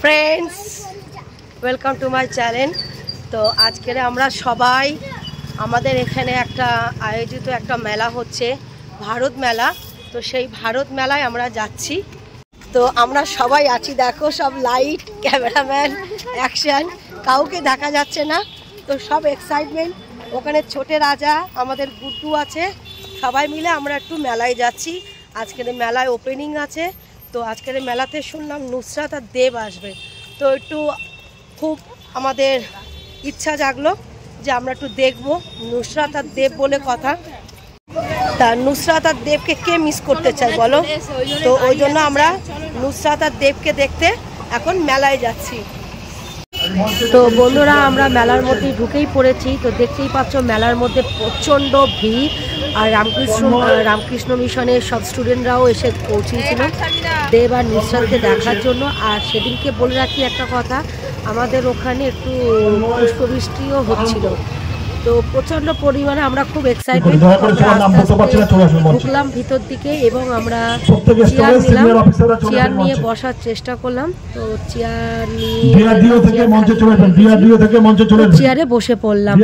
Friends welcome to my channel. तो आज के আমরা সবাই আমাদের এখানে একটা আয়োজিত একটা মেলা হচ্ছে ভারত মেলা। তো সেই ভারত মেলায় আমরা যাচ্ছি। তো আমরা সবাই আছি, দেখো সব লাইট, ক্যামেরাম্যান, অ্যাকশন, কাউকে দেখা যাচ্ছে না। তো সব এক্সাইটমেন্ট। ওখানে ছোটে রাজা, আমাদের গুড্ডু আছে, সবাই মিলে আমরা একটু মেলায় যাচ্ছি। আজকের মেলায় ওপেনিং আছে। তো আজকের মেলাতে শুনলাম নুসরাত আর দেব আসবে। তো একটু খুব আমাদের ইচ্ছা জাগলো যে আমরা একটু দেখবো নুসরাত আর দেব বলে কথা। তা নুসরাত আর দেবকে কে মিস করতে চাই বলো? তো ওই জন্য আমরা নুসরাত আর দেবকে দেখতে এখন মেলায় যাচ্ছি। তো বন্ধুরা আমরা মেলার মধ্যে ঢুকেই পড়েছি। তো দেখতেই পাচ্ছ মেলার মধ্যে প্রচণ্ড ভিড়। আর রামকৃষ্ণ মিশনের সব স্টুডেন্টরাও এসে পৌঁছেছিল দেব আর নুসরাতকে দেখার জন্য। আর সেদিনকে বলে রাখি একটা কথা, আমাদের ওখানে একটু পুষ্পবৃষ্টিও হচ্ছিল। তো প্রচণ্ড পরিমাণে আমরা খুব এক্সাইটেড ঢুকলাম ভিতর দিকে এবং আমরা চেয়ার নিলাম, চেয়ার নিয়ে বসার চেষ্টা করলাম। তো চেয়ার নিয়ে চেয়ারে বসে পড়লাম।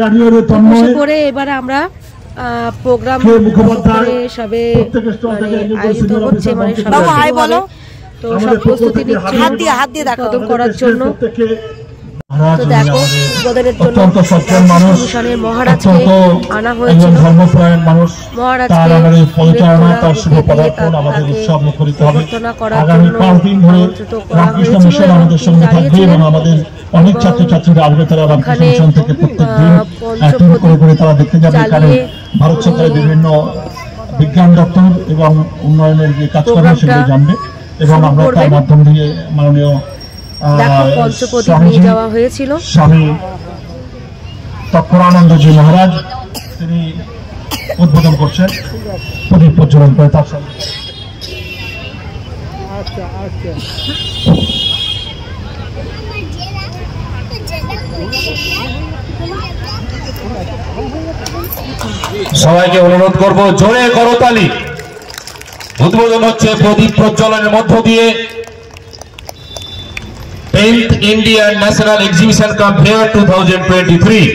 বসে পড়ে এবারে আমরা প্রোগ্রাম সবে আয়োজিত হচ্ছে, মানে সবাই বলো। তো সব প্রস্তুতি নিচ্ছে হাত দিয়ে দেখা করার জন্য। তো দেখো উদ্বোধনের জন্য মিশনের মহারাজকে আনা হয়েছিল। মহারাজকে প্রার্থনা করার জন্য আমন্ত্রিত করা হয়েছিল এবং তিনি দাঁড়িয়েছিলেন। অনেক ছাত্রছাত্রীরা আসবে, তারা রামকৃষ্ণ মিশন থেকে প্রত্যেকদিন করে তারা দেখতে যাবে। এখানে ভারত সরকারের বিভিন্ন বিজ্ঞান দপ্তর এবং উন্নয়নের যে কাজকর্ম সেগুলো জানবে এবং আমরা তার মাধ্যম দিয়ে মাননীয় নিয়ে যাওয়া হয়েছিল স্বামী তৎপরানন্দজি মহারাজ, তিনি উদ্বোধন করছেন প্রদীপ প্রজ্বলন করে। তার সঙ্গে সবাইকে অনুরোধ করব জোরে করতালি। উদ্বোধন হচ্ছে প্রদীপ প্রজ্বলনের মধ্য দিয়ে 10th Indian National Exhibition Cum Fair 2023।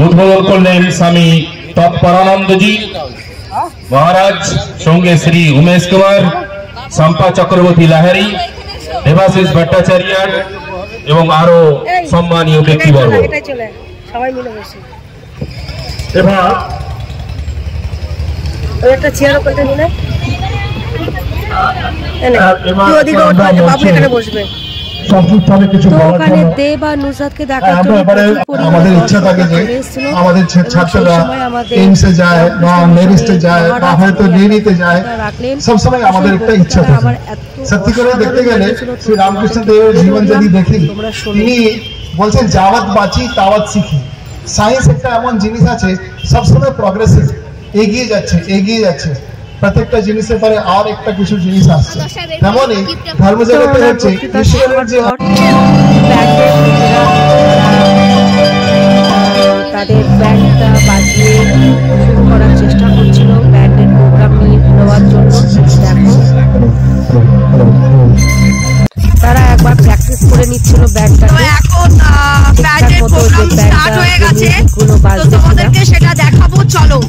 উদ্বোধন করলেন স্বামী তৎপরানন্দজি মহারাজ, সঙ্গে শ্রী উমেশ কুমার, শম্পা চক্রবর্তী লাহারি, দেবাশিস ভট্টাচার্য এবং আরো সম্মানীয় ব্যক্তিবর্গ। এবার একটা চেয়ার ওখানে নিলে বাবু এখানে বসবে। দেব আর নুসরাতকে দেখার জন্য আমাদের ইচ্ছা থাকে যে আমাদের ছাত্ররা এইমসে যায় বা নেরিস্টে যায় বা হয়তো ডিগ্রিতে যায়, সবসময় আমাদের একটা ইচ্ছা থাকে। সত্যি করে দেখতে গেলে শ্রী রামকৃষ্ণ দেবের জীবন যদি দেখি, তিনি বলছেন যাওয়াত বাঁচি তাওয়াত শিখি। সায়েন্স একটা এমন জিনিস আছে সবসময় প্রগ্রেসিভ, এগিয়ে যাচ্ছে। প্রত্যেকটা জিনিসের পরে আর একটা কিছু জিনিস আসছে। তেমনই ধর্ম জগতে হচ্ছে ঈশ্বরের যে তাদের ব্যান্ডটা বাজিয়ে শুরু করার চেষ্টা করছিল, ব্যান্ডের প্রোগ্রাম নেওয়ার জন্য। দেখো তারা একবার প্র্যাকটিস করে নিচ্ছিল ব্যান্ডটাকে। এখন ব্যান্ডের প্রোগ্রাম স্টার্ট হয়ে গেছে, তো তোমাদেরকে সেটা দেখাবো, চলো।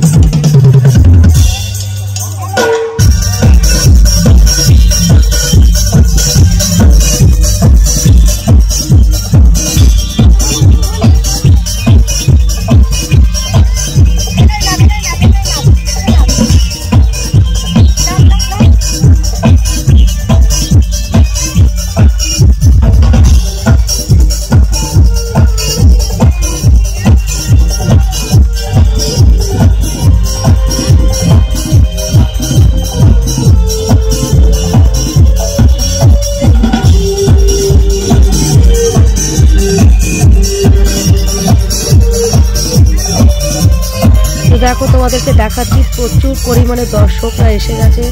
দেখো তোমাদেরকে দেখাচ্ছি, প্রচুর পরিমাণে দর্শকরা এসে গেছে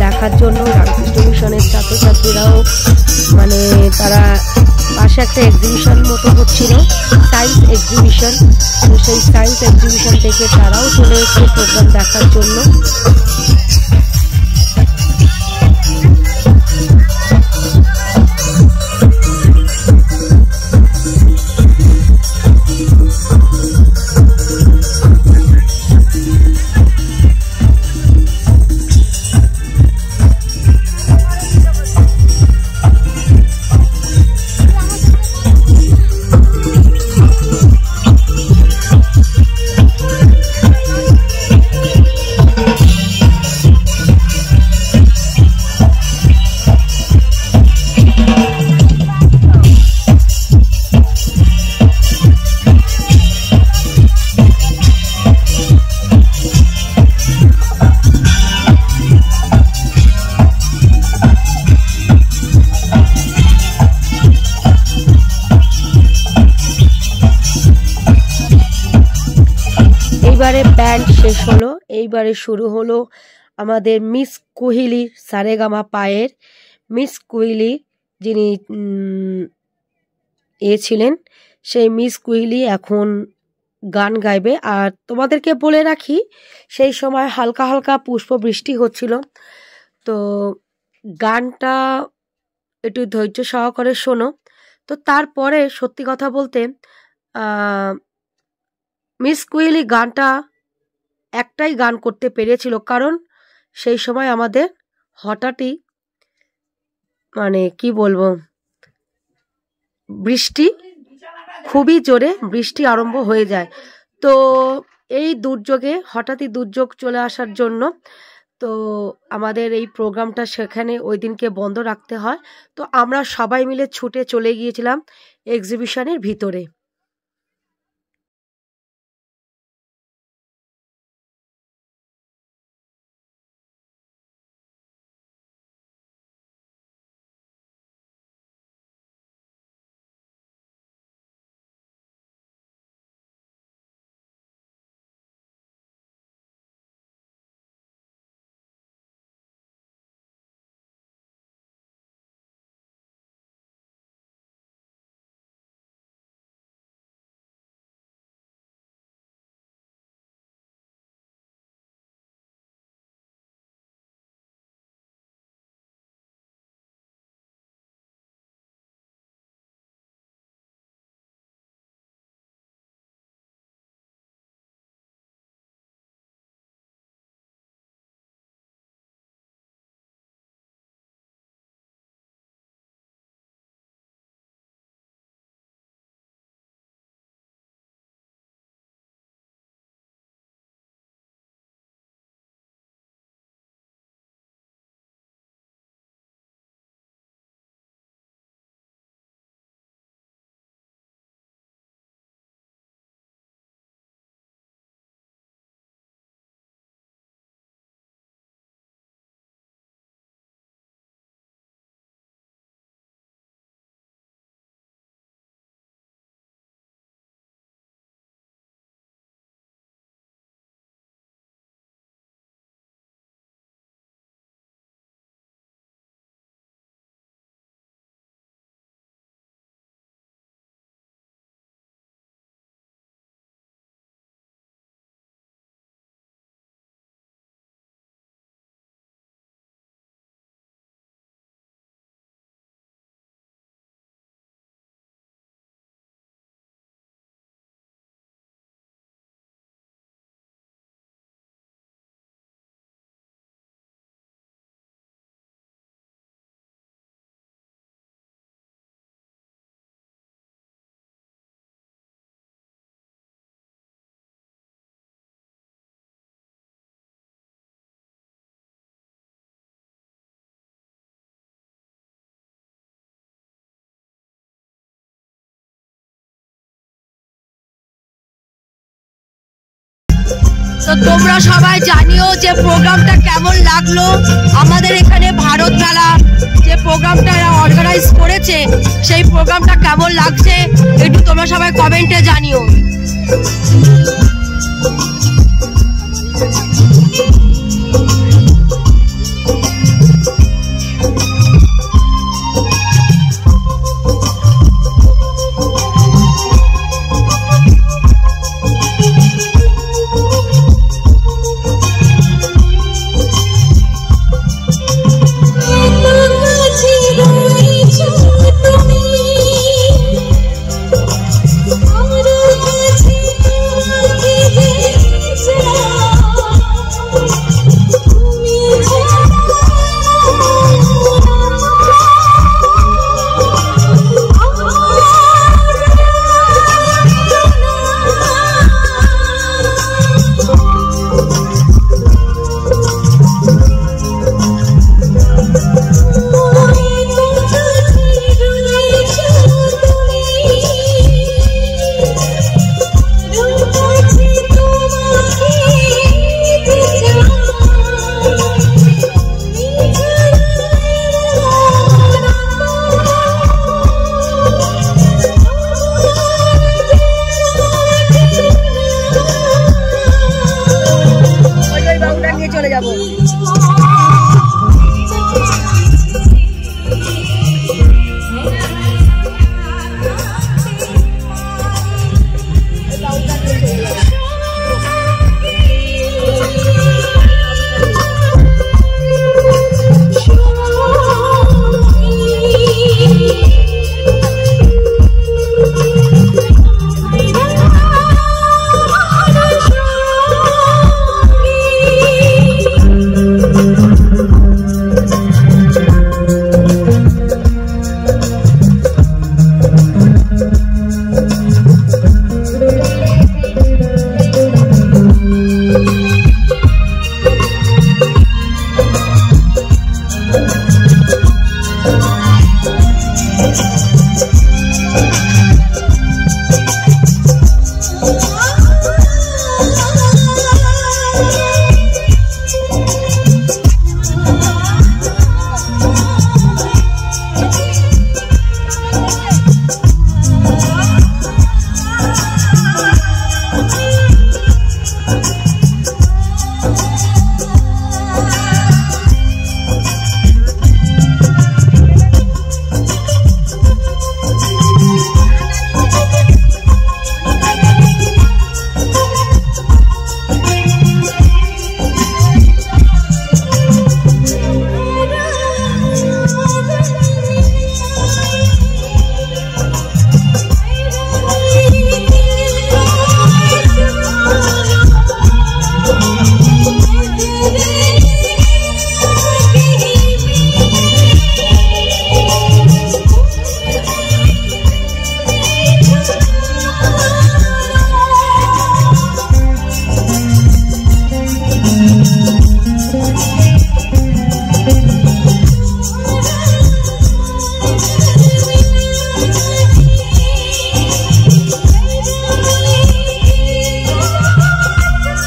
দেখার জন্য। রামকৃষ্ণ মিশনের ছাত্রছাত্রীরাও মানে তারা পাশে একটা এক্সিবিশন মতো হচ্ছিল, সায়েন্স এক্সিবিশন। তো সেই সায়েন্স এক্সিবিশন থেকে তারাও চলে এসেছে প্রোগ্রাম দেখার জন্য। এইবারে ব্যান্ড শেষ হলো, এইবারে শুরু হলো আমাদের মিস কোহলি সারেগামা পায়ের। মিস কোহলি যিনি ছিলেন, সেই মিস কোহলি এখন গান গাইবে। আর তোমাদেরকে বলে রাখি, সেই সময় হালকা হালকা পুষ্প বৃষ্টি হচ্ছিল, তো গানটা একটু ধৈর্য সহকারে শোনো। তো তারপরে সত্যি কথা বলতে মিস কোহলি গানটা একটাই গান করতে পেরেছিল, কারণ সেই সময় আমাদের হঠাৎই মানে কি বলবো, বৃষ্টি খুবই জোরে বৃষ্টি আরম্ভ হয়ে যায়। তো এই দুর্যোগে হঠাৎই দুর্যোগ চলে আসার জন্য তো আমাদের এই প্রোগ্রামটা সেখানে ওই দিনকে বন্ধ রাখতে হয়। তো আমরা সবাই মিলে ছুটে চলে গিয়েছিলাম এক্সিবিশনের ভিতরে। তো তোমরা সবাই জানিও যে প্রোগ্রামটা কেমন লাগলো। আমাদের এখানে ভারত মেলা যে প্রোগ্রামটা অর্গানাইজ করেছে সেই প্রোগ্রামটা কেমন লাগছে একটু তোমরা সবাই কমেন্টে জানিও। যাব।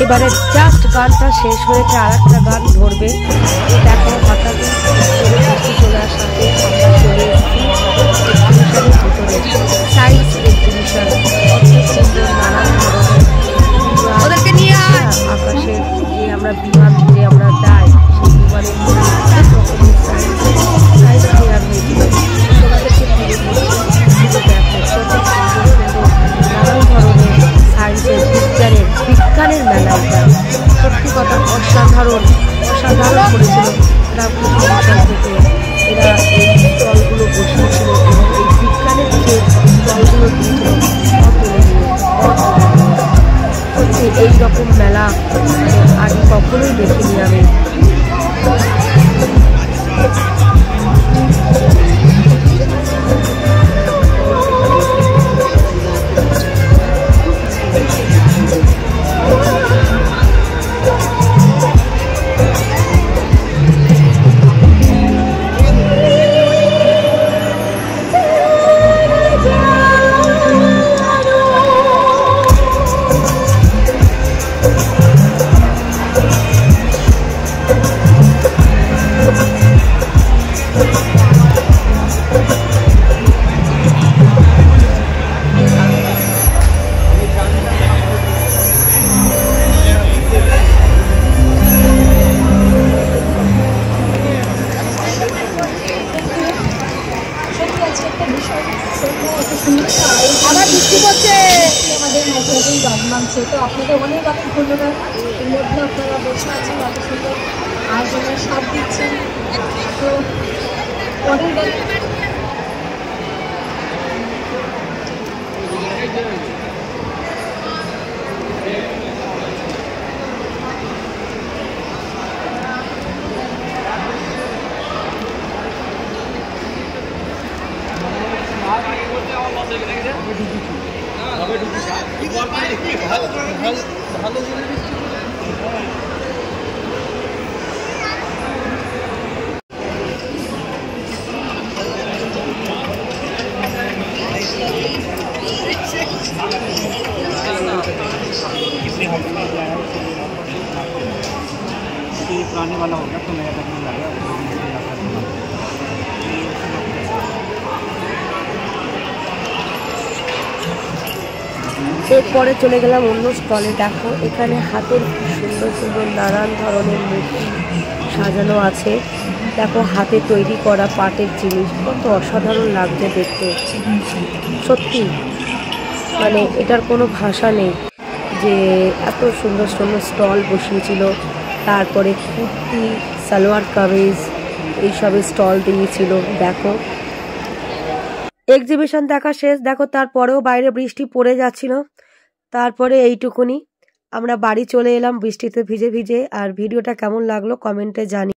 এবারে জাস্ট গানটা শেষ হয়েছে, আর একটা গান ধরবে। দেখো হঠাৎ চলে আসাতে আমরা চলে এসেছি সায়েন্স এক্সিবিশন। নানান ধরনের ওদেরকে নিয়ে আকাশে যে আমরা বিমান ধরে আমরা যাই, সেই বিমানের অনেক রকমের সায়েন্স ফেয়ার হয়েছিল। তোমাদেরকে তুলে ধরছি, দেখো নানান ধরনের সায়েন্সের বিজ্ঞানের মেলা। এটা সত্যি কথা অসাধারণ করেছিল রামকৃষ্ণ মিশন থেকে। এরা এই স্টলগুলো বসিয়েছিল এবং এই বিজ্ঞানের যে স্টলগুলো দিয়েছিল সত্যি এইরকম মেলা আগে কখনোই দেখিনি আমি। আবার বৃষ্টি পড়ছে, আমাদের নতুন গান মানছে। তো আপনাদের অনেক অনেক ধন্যবাদ। এর মধ্যে আপনারা বসে আছেন, এত সুন্দর আয়োজনের সাথ দিচ্ছেন। তো পরের গান पुराने वाला होगा तो नया करने लगा। এরপরে চলে গেলাম অন্য স্টলে। দেখো এখানে হাতের সুন্দর সুন্দর নানান ধরনের মূর্তি সাজানো আছে। দেখো হাতে তৈরি করা পাটের জিনিস, কত অসাধারণ লাগছে দেখতে। সত্যি মানে এটার কোনো ভাষা নেই যে এত সুন্দর সুন্দর স্টল বসিয়েছিল। তারপরে কুর্তি, সালোয়ার কামিজ এইসবের স্টল দিয়েছিল। দেখো এক্সিবিশন দেখা শেষ। দেখো তারপরেও বাইরে বৃষ্টি পড়ে যাচ্ছিল। তারপরে এইটুকুনি আমরা বাড়ি চলে এলাম বৃষ্টিতে ভিজে ভিজে। আর ভিডিওটা কেমন লাগলো কমেন্টে জানি।